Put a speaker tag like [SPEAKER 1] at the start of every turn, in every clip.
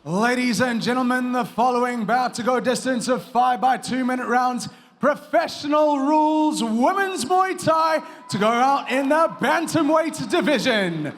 [SPEAKER 1] Ladies and gentlemen, the following bout to go a distance of 5 by 2 minute rounds, professional rules women's Muay Thai to go out in the bantamweight division.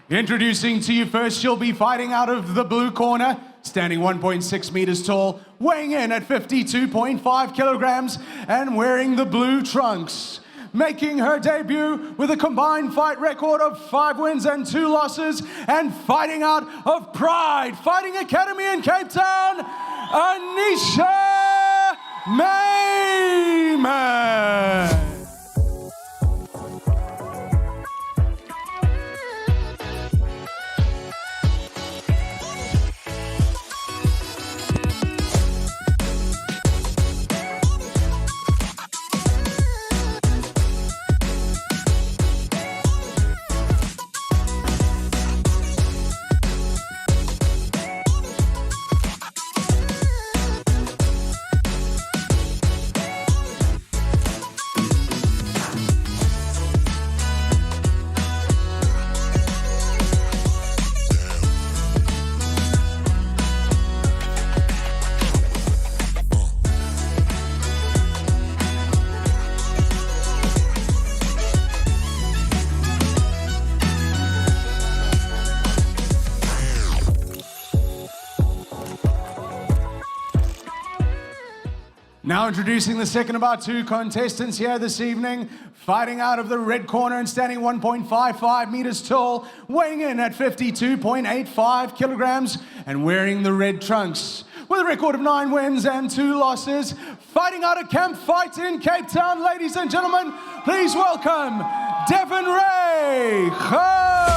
[SPEAKER 1] Introducing to you first, she'll be fighting out of the blue corner, standing 1.6 meters tall, weighing in at 52.5 kilograms and wearing the blue trunks. Making her debut with a combined fight record of 5 wins and 2 losses, and fighting out of Pride Fighting Academy in Cape Town, Aneesha Mayman. Now introducing the second of our 2 contestants here this evening, fighting out of the red corner and standing 1.55 meters tall, weighing in at 52.85 kilograms and wearing the red trunks. With a record of 9 wins and 2 losses, fighting out of Camp Fight in Cape Town, ladies and gentlemen, please welcome Devin Gouws.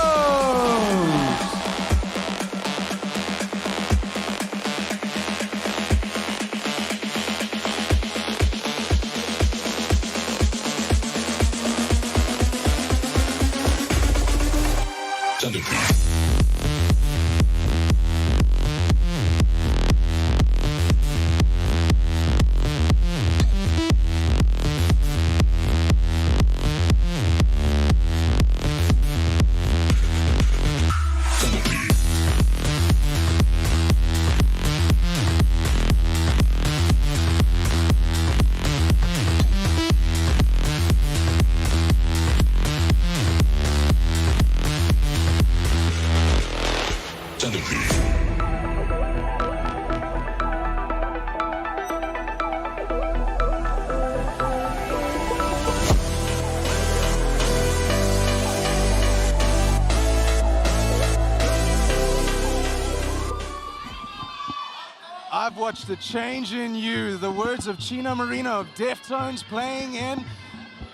[SPEAKER 1] I've watched the change in you. The words of Chino Marino of Deftones playing in.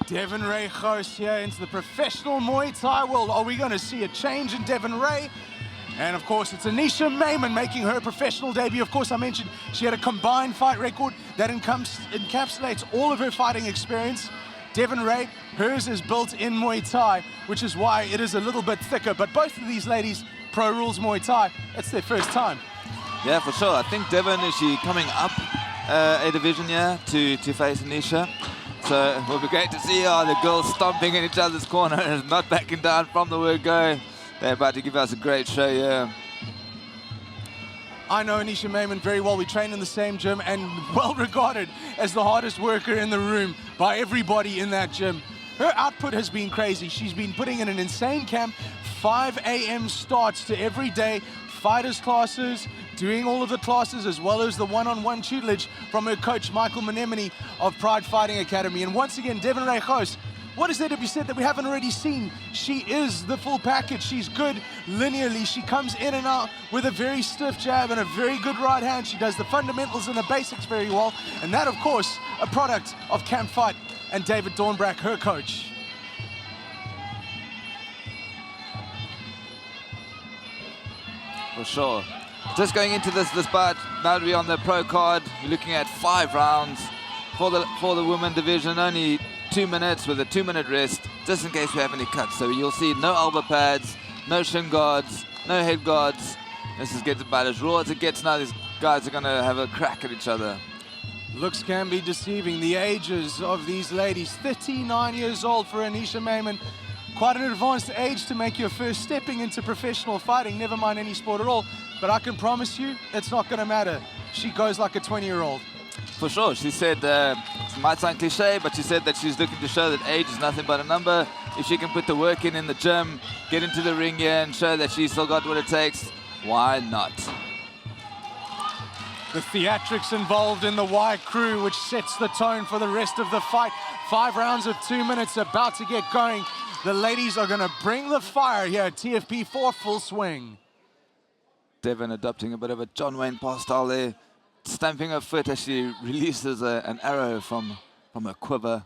[SPEAKER 1] Devin Gouws here into the professional Muay Thai world. Are we going to see a change in Devin Ray? And of course, it's Aneesha Mayman making her professional debut. Of course, I mentioned she had a combined fight record that encapsulates all of her fighting experience. Devin Ray, hers is built in Muay Thai, which is why it is a little bit thicker. But both of these ladies, Pro Rules Muay Thai, it's their first time.
[SPEAKER 2] Yeah, for sure. I think Devin, is she coming up a division here to face Aneesha? So it will be great to see the girls stomping in each other's corner and not backing down from the word go. They're about to give us a great show, yeah.
[SPEAKER 1] I know Aneesha Mayman very well. We train in the same gym and well regarded as the hardest worker in the room by everybody in that gym. Her output has been crazy. She's been putting in an insane camp, 5 a.m. starts to every day, fighters classes, doing all of the classes as well as the one-on-one tutelage from her coach, Michael Menemini of Pride Fighting Academy. And once again, Devin Gouws, what is there to be said that we haven't already seen? She is the full package. She's good linearly. She comes in and out with a very stiff jab and a very good right hand. She does the fundamentals and the basics very well. And that, of course, a product of Camp Fight and David Dornbrack, her coach.
[SPEAKER 2] For sure. Just going into this bout, now that we're on the pro card, we're looking at 5 rounds for the women division, only 2 minutes with a 2-minute rest, just in case we have any cuts. So you'll see no elbow pads, no shin guards, no head guards. This is getting about as raw as it gets now. These guys are gonna have a crack at each other.
[SPEAKER 1] Looks can be deceiving. The ages of these ladies, 39 years old for Aneesha Mayman. Quite an advanced age to make your first stepping into professional fighting, never mind any sport at all. but I can promise you, it's not going to matter. She goes like a 20-year-old.
[SPEAKER 2] For sure. She said, it might sound cliche, but she said that she's looking to show that age is nothing but a number. If she can put the work in the gym, get into the ring here and show that she's still got what it takes, why not?
[SPEAKER 1] The theatrics involved in the Y crew, which sets the tone for the rest of the fight. 5 rounds of 2 minutes about to get going. The ladies are going to bring the fire here at TFP for full swing.
[SPEAKER 2] Devin adopting a bit of a John Wayne pass style there, stamping her foot as she releases an arrow from her quiver.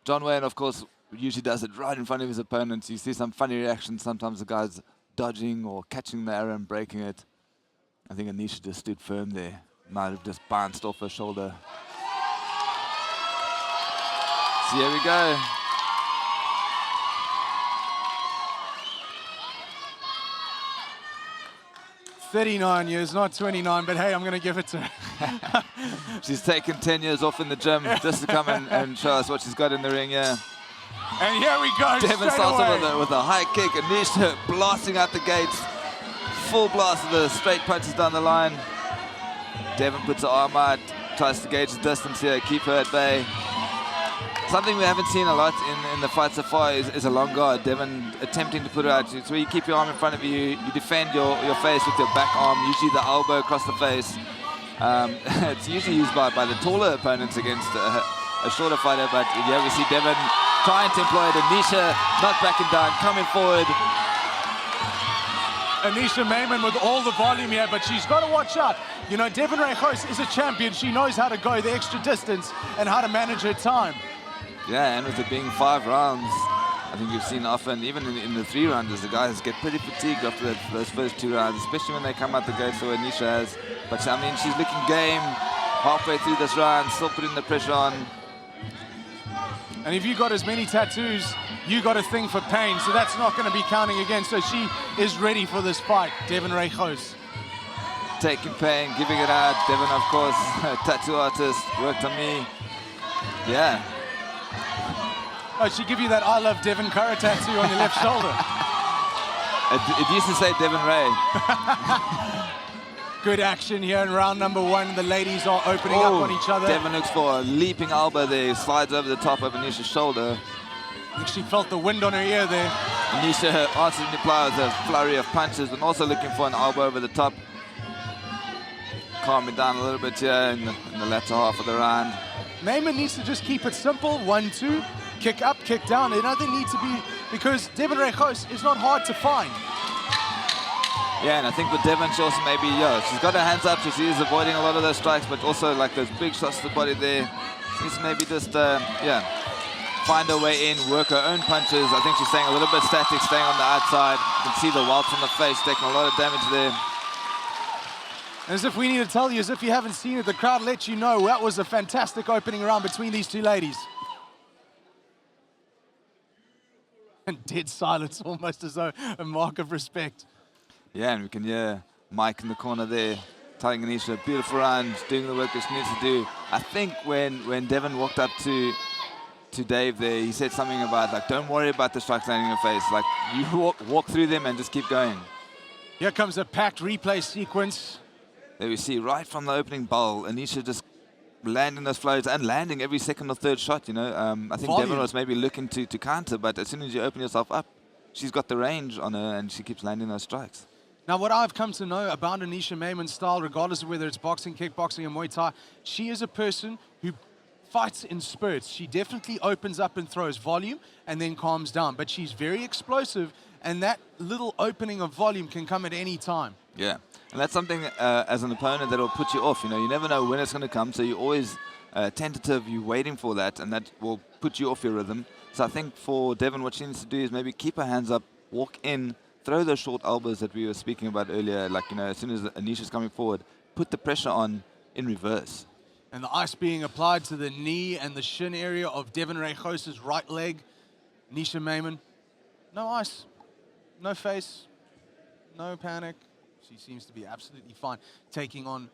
[SPEAKER 2] John Wayne, of course, usually does it right in front of his opponents. You see some funny reactions. Sometimes the guy's dodging or catching the arrow and breaking it. I think Aneesha just stood firm there. Might have just bounced off her shoulder. So here we go.
[SPEAKER 1] "39 years, not 29, but hey, I'm going to give it to her."
[SPEAKER 2] She's taken 10 years off in the gym just to come and show us what she's got in the ring, yeah.
[SPEAKER 1] And here we go,
[SPEAKER 2] Devin starts off with a high kick. Aneesha blasting out the gates. Full blast of the straight punches down the line. Devin puts her arm out, tries to gauge the distance here, keep her at bay. Something we haven't seen a lot in the fight so far is a long guard. Devin attempting to put her out. It's where you keep your arm in front of you, you defend your face with your back arm, usually the elbow across the face. It's usually used by the taller opponents against a shorter fighter, but yeah, we see Devin trying to employ it. Aneesha not backing down, coming forward.
[SPEAKER 1] Aneesha Mayman with all the volume here, but she's got to watch out. You know, Devin Gouws is a champion. She knows how to go the extra distance and how to manage her time.
[SPEAKER 2] Yeah, and with it being 5 rounds, I think you've seen often, even in the 3 rounders, the guys get pretty fatigued after those first 2 rounds, especially when they come out the gate, so Aneesha has. But I mean, she's looking game halfway through this round, still putting the pressure on.
[SPEAKER 1] And if you got as many tattoos, you got a thing for pain, so that's not going to be counting again. So she is ready for this fight, Devin Gouws.
[SPEAKER 2] Taking pain, giving it out. Devin, of course, tattoo artist, worked on me. Yeah.
[SPEAKER 1] Oh, she give you that "I love Devin Curra" tattoo on your left shoulder.
[SPEAKER 2] It used to say Devin Ray.
[SPEAKER 1] Good action here in round number 1. The ladies are opening up on each other.
[SPEAKER 2] Devin looks for a leaping elbow there, slides over the top of Aneesha's shoulder.
[SPEAKER 1] She felt the wind on her ear there.
[SPEAKER 2] Aneesha answering the reply with a flurry of punches, and also looking for an elbow over the top. Calming down a little bit here in the latter half of the round.
[SPEAKER 1] Mayman needs to just keep it simple. 1, 2, kick up, kick down. There doesn't need to be, because Devin Gouws is not hard to find.
[SPEAKER 2] Yeah, and I think with Devin, she also maybe, she's got her hands up, so she is avoiding a lot of those strikes, but also like those big shots to the body there. She's maybe just, find her way in, work her own punches. I think she's staying a little bit static, staying on the outside. You can see the welts on the face, taking a lot of damage there.
[SPEAKER 1] As if we need to tell you, as if you haven't seen it, the crowd let you know that was a fantastic opening round between these two ladies. And dead silence, almost as though a mark of respect.
[SPEAKER 2] Yeah, and we can hear Mike in the corner there, telling Aneesha, beautiful round, doing the work that she needs to do. I think when Devin walked up to Dave there, he said something about, like, don't worry about the strikes landing in your face. Like, you walk through them and just keep going.
[SPEAKER 1] Here comes a packed replay sequence.
[SPEAKER 2] There we see right from the opening bell, Aneesha just landing those flows and landing every second or third shot, you know. I think
[SPEAKER 1] Volume.
[SPEAKER 2] Devin was maybe looking to counter, but as soon as you open yourself up, she's got the range on her and she keeps landing those strikes.
[SPEAKER 1] Now, what I've come to know about Aneesha Mayman's style, regardless of whether it's boxing, kickboxing, or Muay Thai, she is a person who fights in spurts. She definitely opens up and throws volume and then calms down, but she's very explosive, and that little opening of volume can come at any time.
[SPEAKER 2] Yeah, and that's something as an opponent that will put you off. You know, you never know when it's going to come, so you're always tentative, you're waiting for that, and that will put you off your rhythm. So I think for Devin, what she needs to do is maybe keep her hands up, walk in, throw those short elbows that we were speaking about earlier, like, you know, as soon as Aneesha's coming forward, put the pressure on in reverse.
[SPEAKER 1] And the ice being applied to the knee and the shin area of Devin Gouws' right leg. Aneesha Mayman, no ice, no face, no panic. She seems to be absolutely fine, taking on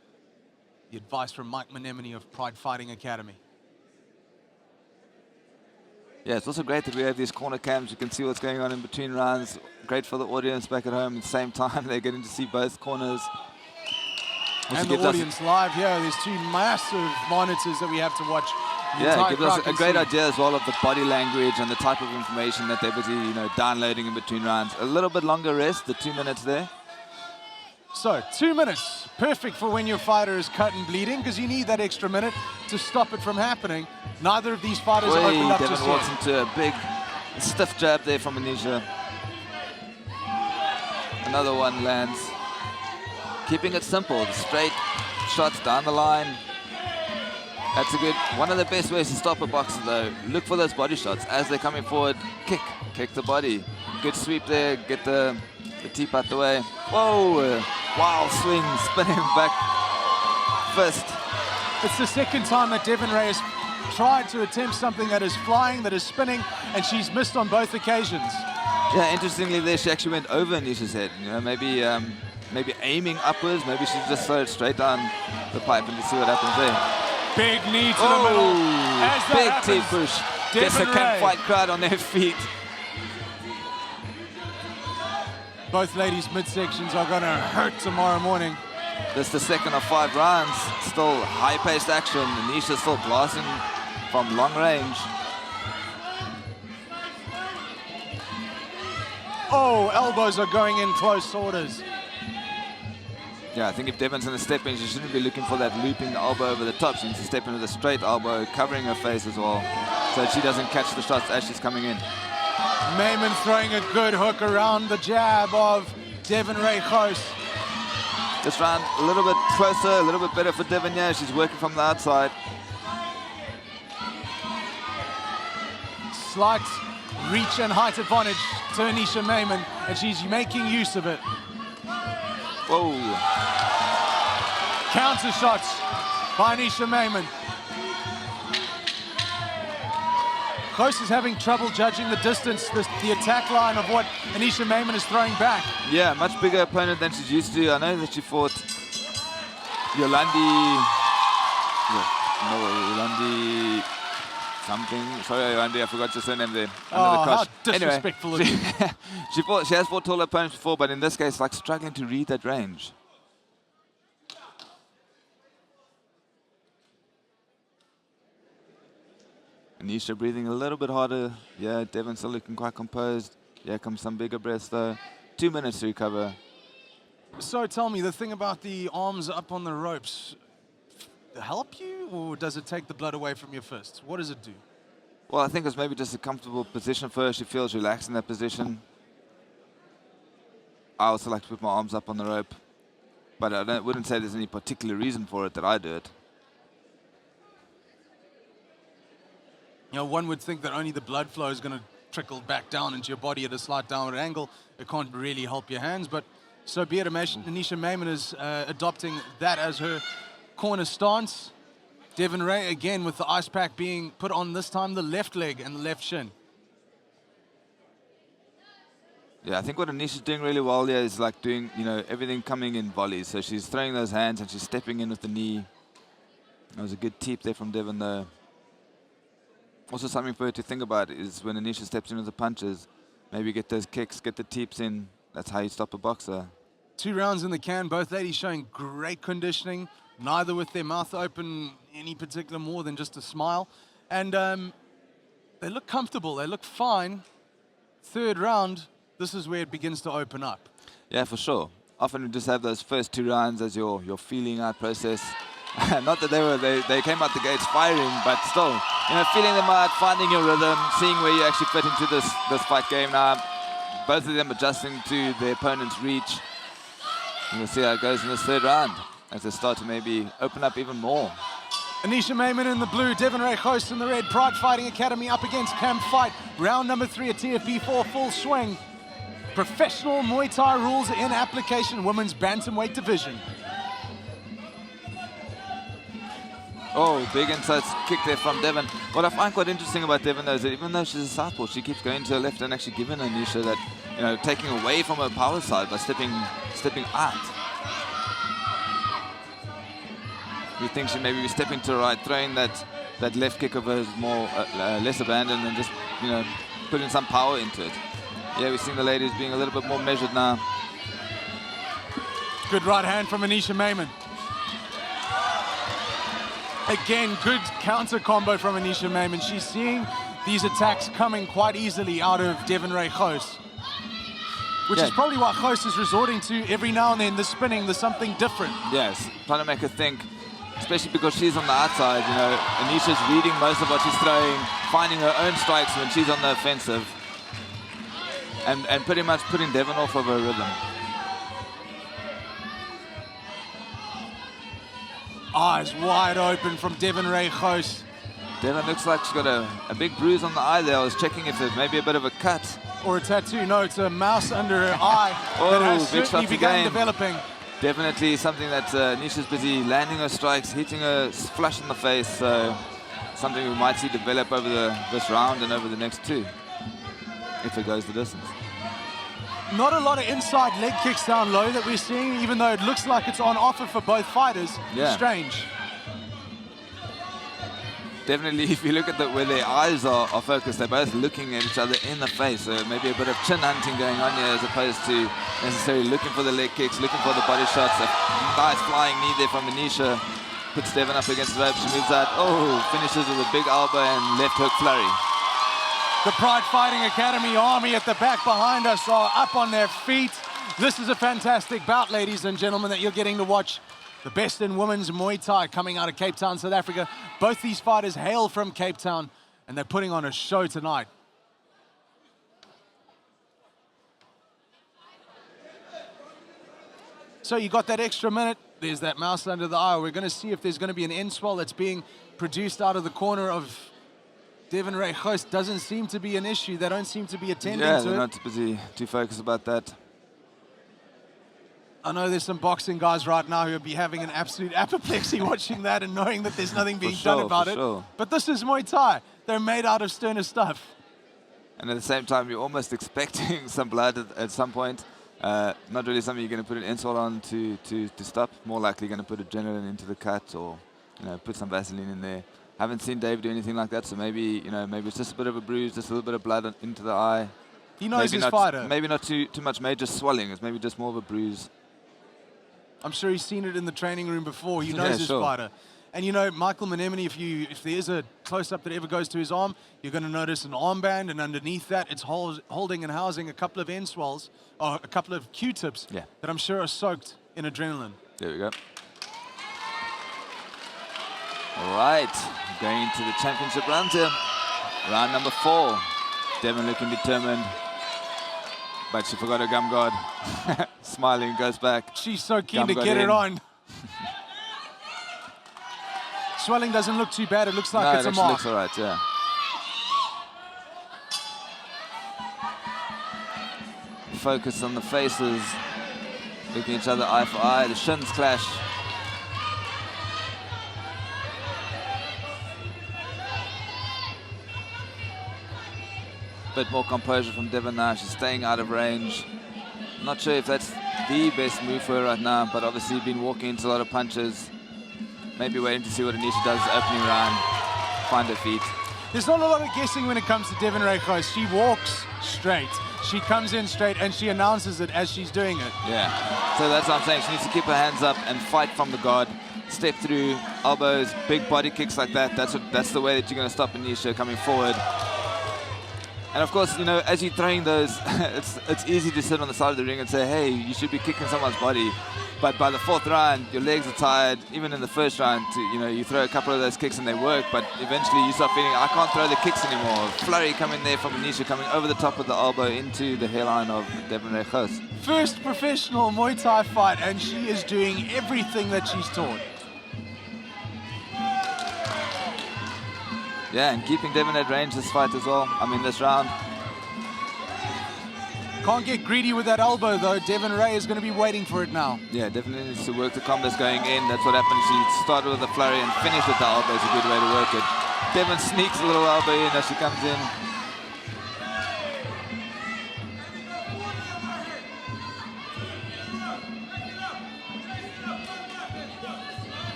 [SPEAKER 1] the advice from Mike Menemone of Pride Fighting Academy.
[SPEAKER 2] Yeah, it's also great that we have these corner cams. You can see what's going on in between rounds. Great for the audience back at home. At the same time, they're getting to see both corners.
[SPEAKER 1] And the audience live here, there's 2 massive monitors that we have to watch.
[SPEAKER 2] Yeah, it gives us a great idea as well of the body language and the type of information that they're busy, downloading in between rounds. A little bit longer rest, the 2 minutes there.
[SPEAKER 1] So 2 minutes, perfect for when your fighter is cut and bleeding, because you need that extra minute to stop it from happening. Neither of these fighters have opened up
[SPEAKER 2] Devin
[SPEAKER 1] just
[SPEAKER 2] walks
[SPEAKER 1] yet.
[SPEAKER 2] into a big, stiff jab there from Aneesha. Another one lands. Keeping it simple, straight shots down the line. That's one of the best ways to stop a boxer though. Look for those body shots. As they're coming forward, kick the body. Good sweep there, get the teep out the way. Whoa, wild swing, spinning back fist.
[SPEAKER 1] It's the second time that Devin Ray has tried to attempt something that is flying, that is spinning, and she's missed on both occasions.
[SPEAKER 2] Yeah, interestingly there, she actually went over Aneesha's head. Maybe aiming upwards, maybe she just threw it straight down the pipe and to see what happens there.
[SPEAKER 1] Big knee to the middle. As that
[SPEAKER 2] big
[SPEAKER 1] happens,
[SPEAKER 2] team push. Gets the campfight crowd on their feet.
[SPEAKER 1] Both ladies' midsections are going to hurt tomorrow morning.
[SPEAKER 2] This is the second of 5 rounds. Still high-paced action. Aneesha still blasting from long range.
[SPEAKER 1] Oh, elbows are going in close orders.
[SPEAKER 2] Yeah, I think if Devin's going to step in, she shouldn't be looking for that looping elbow over the top. She needs to step in with a straight elbow, covering her face as well, so that she doesn't catch the shots as she's coming in.
[SPEAKER 1] Mayman throwing a good hook around the jab of Devin Ray Gouws.
[SPEAKER 2] This round a little bit closer, a little bit better for Devin. Yeah, she's working from the outside.
[SPEAKER 1] Slight reach and height advantage to Aneesha Mayman, and she's making use of it.
[SPEAKER 2] Whoa.
[SPEAKER 1] Counter shots by Aneesha Mayman. Gouws is having trouble judging the distance, the attack line of what Aneesha Mayman is throwing back.
[SPEAKER 2] Yeah, much bigger opponent than she's used to. I know that she fought Yolandi something. Sorry, Yolandi, I forgot your surname there.
[SPEAKER 1] How disrespectful of you.
[SPEAKER 2] She has fought taller opponents before, but in this case, like struggling to read that range. Aneesha breathing a little bit harder. Yeah, Devin still looking quite composed. Yeah, comes some bigger breaths though. 2 minutes to recover.
[SPEAKER 1] So tell me, the thing about the arms up on the ropes, help you, or does it take the blood away from your fists? What does it do?
[SPEAKER 2] Well, I think it's maybe just a comfortable position for her. She feels relaxed in that position. I also like to put my arms up on the rope, but I wouldn't say there's any particular reason for it that I do it.
[SPEAKER 1] You know, one would think that only the blood flow is going to trickle back down into your body at a slight downward angle. It can't really help your hands, but so be it. Aneesha Mayman is adopting that as her corner stance. Devin Ray, again, with the ice pack being put on this time, the left leg and the left shin.
[SPEAKER 2] Yeah, I think what Aneesha's doing really well here is like doing, everything coming in volleys. So she's throwing those hands and she's stepping in with the knee. That was a good teep there from Devin though. Also something for her to think about is when Aneesha steps in with the punches, maybe get those kicks, get the teeps in. That's how you stop a boxer.
[SPEAKER 1] 2 rounds in the can, both ladies showing great conditioning, neither with their mouth open any particular more than just a smile. And they look comfortable, they look fine. 3rd round, this is where it begins to open up.
[SPEAKER 2] Yeah, for sure. Often you just have those first 2 rounds as your feeling out process. Not that they came out the gates firing, but still, feeling them out, finding your rhythm, seeing where you actually fit into this fight game now. Both of them adjusting to their opponent's reach. And we'll see how it goes in this 3rd round as they start to maybe open up even more.
[SPEAKER 1] Aneesha Mayman in the blue, Devin Ray Gouws in the red. Pride Fighting Academy up against Camp Fight. Round number 3 at TFP 4, full swing. Professional Muay Thai rules in application, women's bantamweight division.
[SPEAKER 2] Oh, big inside kick there from Devin. What I find quite interesting about Devin though is that even though she's a southpaw, she keeps going to her left and actually giving Aneesha that, taking away from her power side by stepping out. You think she maybe be stepping to the right, throwing that left kick of hers more less abandoned and just putting some power into it. Yeah, we've seen the ladies being a little bit more measured now.
[SPEAKER 1] Good right hand from Aneesha Mayman. Again, good counter combo from Aneesha Mayman. She's seeing these attacks coming quite easily out of Devin Gouws, which is probably what Gouws is resorting to every now and then, the spinning, the something different.
[SPEAKER 2] Yes, trying to make her think, especially because she's on the outside, you know, Aneesha's reading most of what she's throwing, finding her own strikes when she's on the offensive, and pretty much putting Devin off of her rhythm.
[SPEAKER 1] Eyes wide open from Devin Gouws.
[SPEAKER 2] Devin looks like she's got a big bruise on the eye there. I was checking if there's maybe a bit of a cut.
[SPEAKER 1] Or a tattoo. No, it's a mouse under her eye that has certainly begun developing.
[SPEAKER 2] Definitely something that Aneesha's busy landing her strikes, hitting her flush in the face. So something we might see develop over this round and over the next two, if it goes the distance.
[SPEAKER 1] Not a lot of inside leg kicks down low that we're seeing, even though it looks like it's on offer for both fighters.
[SPEAKER 2] Yeah.
[SPEAKER 1] Strange.
[SPEAKER 2] Definitely, if you look at where their eyes are focused, they're both looking at each other in the face. So maybe a bit of chin hunting going on here as opposed to necessarily looking for the leg kicks, looking for the body shots. A nice flying knee there from Aneesha. Puts Devin up against the rope. She moves out. Oh, finishes with a big elbow and left hook flurry.
[SPEAKER 1] The Pride Fighting Academy army at the back behind us are up on their feet. This is a fantastic bout, ladies and gentlemen, that you're getting to watch. The best in women's Muay Thai coming out of Cape Town, South Africa. Both these fighters hail from Cape Town, and they're putting on a show tonight. So you got that extra minute. There's that mouse under the eye. We're going to see if there's going to be an end swell that's being produced out of the corner of Devin Gouws. Doesn't seem to be an issue. They don't seem to be attending to it.
[SPEAKER 2] Yeah, they're not too focused about that.
[SPEAKER 1] I know there's some boxing guys right now who would be having an absolute apoplexy watching that and knowing that there's nothing being done about it. But this is Muay Thai. They're made out of sterner stuff.
[SPEAKER 2] And at the same time, you're almost expecting some blood at some point. Not really something you're going to put an insult on to stop. More likely going to put adrenaline into the cut, or put some Vaseline in there. Haven't seen Dave do anything like that, so maybe maybe it's just a bit of a bruise, just a little bit of blood into the eye.
[SPEAKER 1] He knows his fighter.
[SPEAKER 2] Maybe not too much major swelling. It's maybe just more of a bruise.
[SPEAKER 1] I'm sure he's seen it in the training room before. He knows his fighter. And Michael Menemone, if there is a close-up that ever goes to his arm, you're going to notice an armband, and underneath that, it's holding and housing a couple of end swells, or a couple of Q-tips that I'm sure are soaked in adrenaline.
[SPEAKER 2] There we go. All right, going into the championship round here. Round number 4. Devin looking determined, but she forgot her gum guard. Smiling, goes back.
[SPEAKER 1] She's so keen to get it on. Swelling doesn't look too bad. It looks like it's a mark.
[SPEAKER 2] Looks all right, yeah. Focus on the faces, looking at each other eye for eye. The shins clash. Bit more composure from Devin now. She's staying out of range. Not sure if that's the best move for her right now, but obviously been walking into a lot of punches. Maybe waiting to see what Aneesha does opening round. Find her feet.
[SPEAKER 1] There's not a lot of guessing when it comes to Devin Gouws. She walks straight. She comes in straight and she announces it as she's doing it.
[SPEAKER 2] Yeah, so that's what I'm saying. She needs to keep her hands up and fight from the guard. Step through, elbows, big body kicks like that. That's the way that you're going to stop Aneesha coming forward. And of course, as you're throwing those, it's easy to sit on the side of the ring and say, hey, you should be kicking someone's body. But by the 4th round, your legs are tired. Even in the 1st round, you throw a couple of those kicks and they work, but eventually you start feeling, I can't throw the kicks anymore. Flurry coming there from Aneesha, coming over the top of the elbow into the hairline of Devin Gouws.
[SPEAKER 1] First professional Muay Thai fight, and she is doing everything that she's taught.
[SPEAKER 2] Yeah, and keeping Devin at range this fight as well. I mean, this round.
[SPEAKER 1] Can't get greedy with that elbow, though. Devin Ray is going to be waiting for it now.
[SPEAKER 2] Yeah, definitely needs to work the combos going in. That's what happened. She started with the flurry and finished with the elbow. Is a good way to work it. Devin sneaks a little elbow in as she comes in.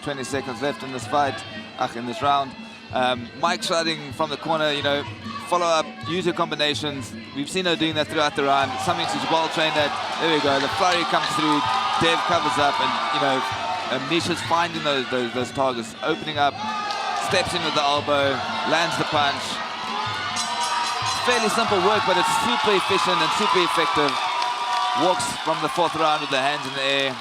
[SPEAKER 2] .20 seconds left in this fight, in this round. Mike shouting from the corner, follow up, use your combinations. We've seen her doing that throughout the round. Something she's well trained at. There we go. The flurry comes through. Dev covers up, and Aneesha's finding those targets, opening up, steps in with the elbow, lands the punch. Fairly simple work, but it's super efficient and super effective. Walks from the 4th round with the hands in the air.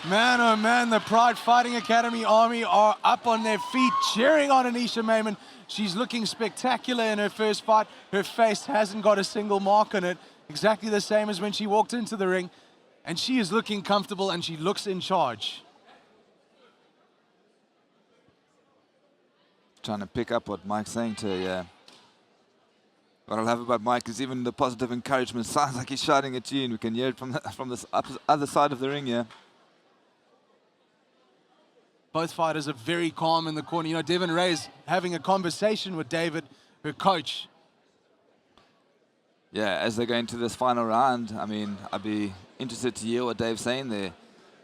[SPEAKER 1] Man, oh man, the Pride Fighting Academy Army are up on their feet, cheering on Aneesha Mayman. She's looking spectacular in her first fight. Her face hasn't got a single mark on it, exactly the same as when she walked into the ring. And she is looking comfortable and she looks in charge.
[SPEAKER 2] Trying to pick up what Mike's saying to her, yeah. What I love about Mike is even the positive encouragement sounds like he's shouting at you, and we can hear it from this other side of the ring here.
[SPEAKER 1] Both fighters are very calm in the corner. You know, Devin Ray's having a conversation with David, her coach.
[SPEAKER 2] Yeah, as they go into this final round, I mean, I'd be interested to hear what Dave's saying there.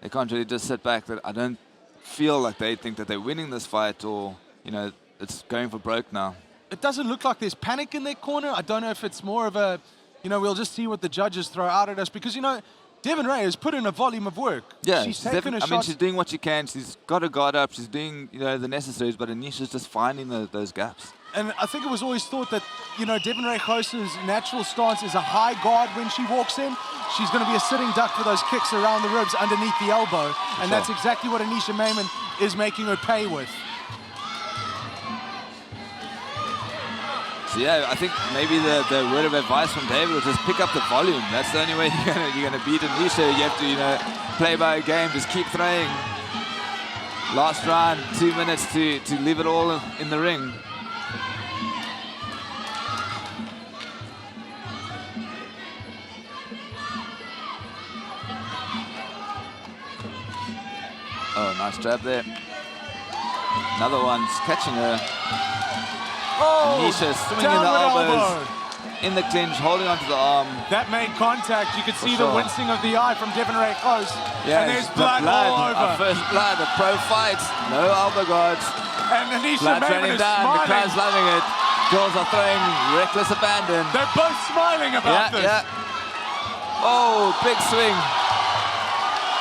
[SPEAKER 2] They can't really just sit back. I don't feel like they think that they're winning this fight, or, you know, it's going for broke now.
[SPEAKER 1] It doesn't look like there's panic in their corner. I don't know if it's more of a, you know, we'll just see what the judges throw out at us, because, you know, Devin Ray has put in a volume of work.
[SPEAKER 2] Yeah,
[SPEAKER 1] she's taken her shots.
[SPEAKER 2] I mean, she's doing what she can. She's got her guard up. She's doing, you know, the necessaries, but Aneesha's just finding those gaps.
[SPEAKER 1] And I think it was always thought that, you know, Devin Ray Gouws' natural stance is a high guard when she walks in. She's going to be a sitting duck for those kicks around the ribs underneath the elbow. And that's exactly what Aneesha Mayman is making her pay with.
[SPEAKER 2] So yeah, I think maybe the word of advice from David was just pick up the volume. That's the only way you're gonna beat Aneesha. You have to, you know, play by a game, just keep throwing. Last round, 2 minutes to leave it all in the ring. Oh, nice jab there. Another one's catching her.
[SPEAKER 1] Oh,
[SPEAKER 2] Aneesha swinging the elbows in the clinch, holding onto the arm.
[SPEAKER 1] That made contact. You could see the wincing of the eye from Devin Ray Gouws.
[SPEAKER 2] Yeah,
[SPEAKER 1] and there's blood all over.
[SPEAKER 2] Our first blood, a pro fight, no elbow guards.
[SPEAKER 1] And Aneesha Mayman is smiling.
[SPEAKER 2] The crowd's loving it. Girls are throwing reckless abandon.
[SPEAKER 1] They're both smiling about this.
[SPEAKER 2] Yeah. Oh, big swing.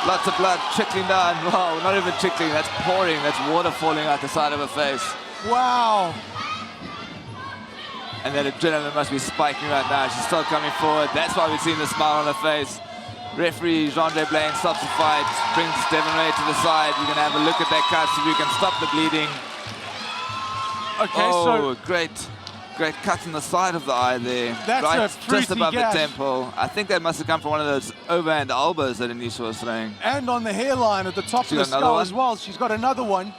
[SPEAKER 2] Lots of blood trickling down. Wow, not even trickling, that's pouring. That's water falling out the side of her face.
[SPEAKER 1] Wow.
[SPEAKER 2] And that adrenaline must be spiking right now. She's still coming forward. That's why we've seen the smile on her face. Referee Jean-Andre Blaine stops the fight, brings Devin Ray to the side. We're going to have a look at that cut so we can stop the bleeding.
[SPEAKER 1] Okay,
[SPEAKER 2] so great cut in the side of the eye there.
[SPEAKER 1] That's
[SPEAKER 2] right,
[SPEAKER 1] a
[SPEAKER 2] just above
[SPEAKER 1] gash.
[SPEAKER 2] the temple. I think that must have come from one of those overhand elbows that Aneesha was throwing.
[SPEAKER 1] And on the hairline at the top of the skull as well. She's got another one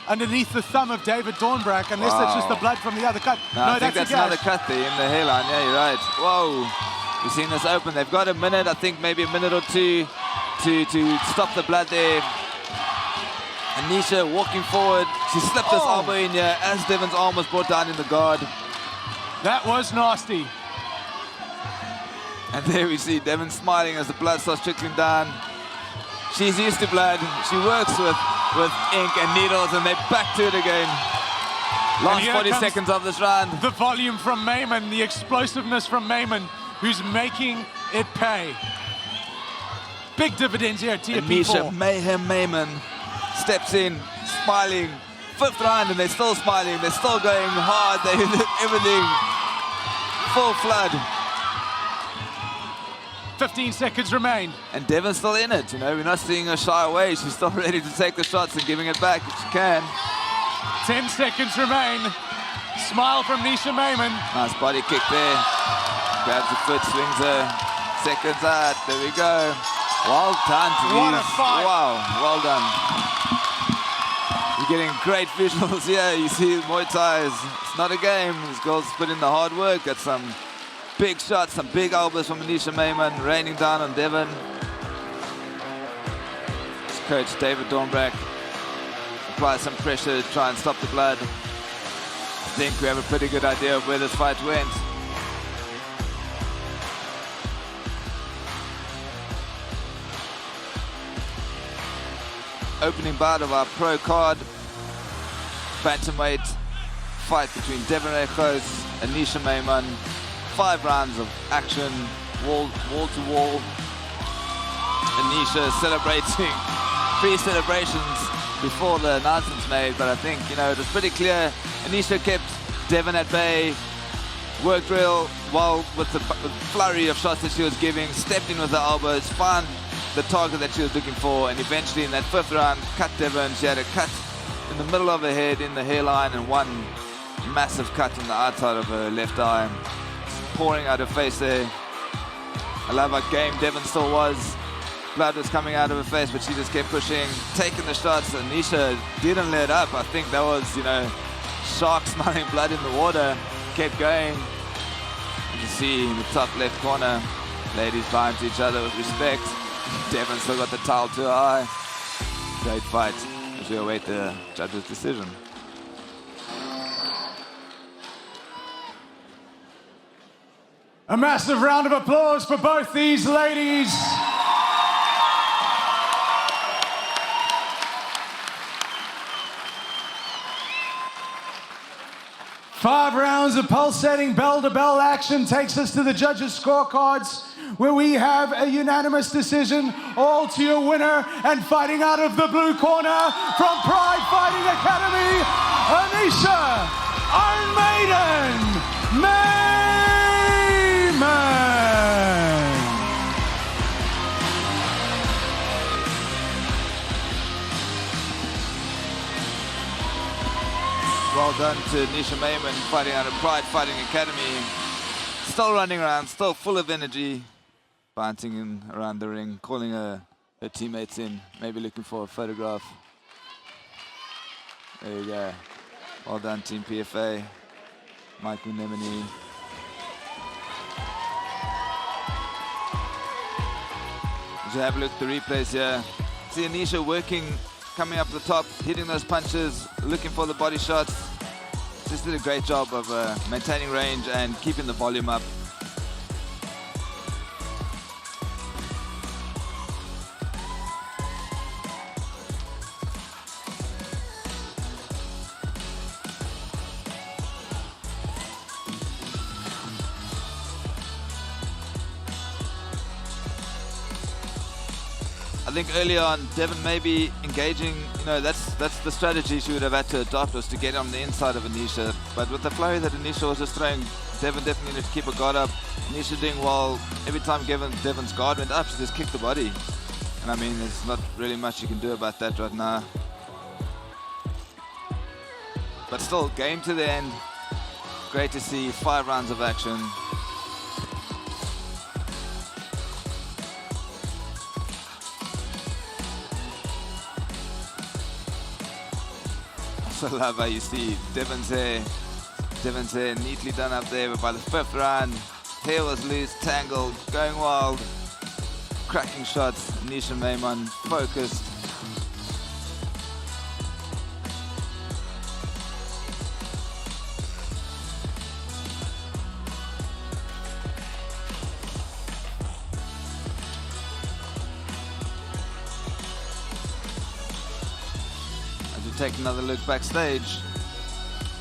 [SPEAKER 1] underneath the thumb of David Dornbrack, unless that's just the blood from the other cut.
[SPEAKER 2] No, I think that's another cut there in the hairline. Yeah, you're right. Whoa. We've seen this open. They've got a minute, I think maybe a minute or two to stop the blood there. Aneesha walking forward. She slipped this elbow in here as Devin's arm was brought down in the guard.
[SPEAKER 1] That was nasty.
[SPEAKER 2] And there we see Devin smiling as the blood starts trickling down. She's used to blood. She works with ink and needles, and they're back to it again. Last 40 seconds of this round.
[SPEAKER 1] The volume from Mayman, the explosiveness from Mayman, who's making it pay. Big dividends here at TFP.
[SPEAKER 2] Aneesha Mayhem Mayman steps in, smiling. 5th round, and they're still smiling. They're still going hard. They everything full flood.
[SPEAKER 1] 15 seconds remain.
[SPEAKER 2] And Devin's still in it, you know. We're not seeing her shy away. She's still ready to take the shots and giving it back if she can.
[SPEAKER 1] 10 seconds remain. Smile from Aneesha Mayman.
[SPEAKER 2] Nice body kick there. Grabs the foot, swings her. Seconds out. There we go. Well done to these.
[SPEAKER 1] What a fight.
[SPEAKER 2] Wow, well done. You're getting great visuals here. You see Muay Thai it's not a game. These girls put in the hard work. Got some big shots, some big elbows from Aneesha Mayman, raining down on Devin. His coach David Dornbrack applies some pressure to try and stop the blood. I think we have a pretty good idea of where this fight went. Opening bout of our pro card, bantamweight fight between Devin Ray Gouws and Aneesha Mayman. 5 rounds of action, wall to wall. Aneesha celebrating, pre-celebrations before the announcement's made, but I think, you know, it was pretty clear. Aneesha kept Devin at bay, worked real well with the flurry of shots that she was giving, stepped in with the elbows, found the target that she was looking for, and eventually in that 5th round, cut Devin. She had a cut in the middle of her head, in the hairline, and one massive cut in the outside of her left eye, pouring out her face there. I love how game Devin still was. Blood was coming out of her face, but she just kept pushing, taking the shots. Aneesha didn't let up. I think that was, you know, shark smelling blood in the water. Kept going. You can see in the top left corner, ladies bowing to each other with respect. Devin still got the towel to her eye. Great fight as we await the judge's decision.
[SPEAKER 1] A massive round of applause for both these ladies. Five rounds of pulsating bell-to-bell action takes us to the judges' scorecards, where we have a unanimous decision. All to your winner, and fighting out of the blue corner from Pride Fighting Academy, Aneesha Iron Maiden Mayman.
[SPEAKER 2] Well done to Aneesha Mayman, fighting out of Pride Fighting Academy. Still running around, still full of energy, bouncing in around the ring, calling her teammates in, maybe looking for a photograph. There you go. Well done, Team PFA. Mike Unemini. As you have a look at the replays here, see Aneesha working, coming up the top, hitting those punches, looking for the body shots. Just did a great job of maintaining range and keeping the volume up. I think early on, Devin maybe engaging, you know, that's the strategy she would have had to adopt, was to get on the inside of Aneesha. But with the flurry that Aneesha was just throwing, Devin definitely needed to keep her guard up. Aneesha doing well. Every time Devin's guard went up, she just kicked the body. And I mean, there's not really much you can do about that right now. But still, game to the end. Great to see 5 rounds of action. I love how you see Devin's hair neatly done up there, but by the 5th round, hair was loose, tangled, going wild, cracking shots. Aneesha Mayman focused. Take another look backstage.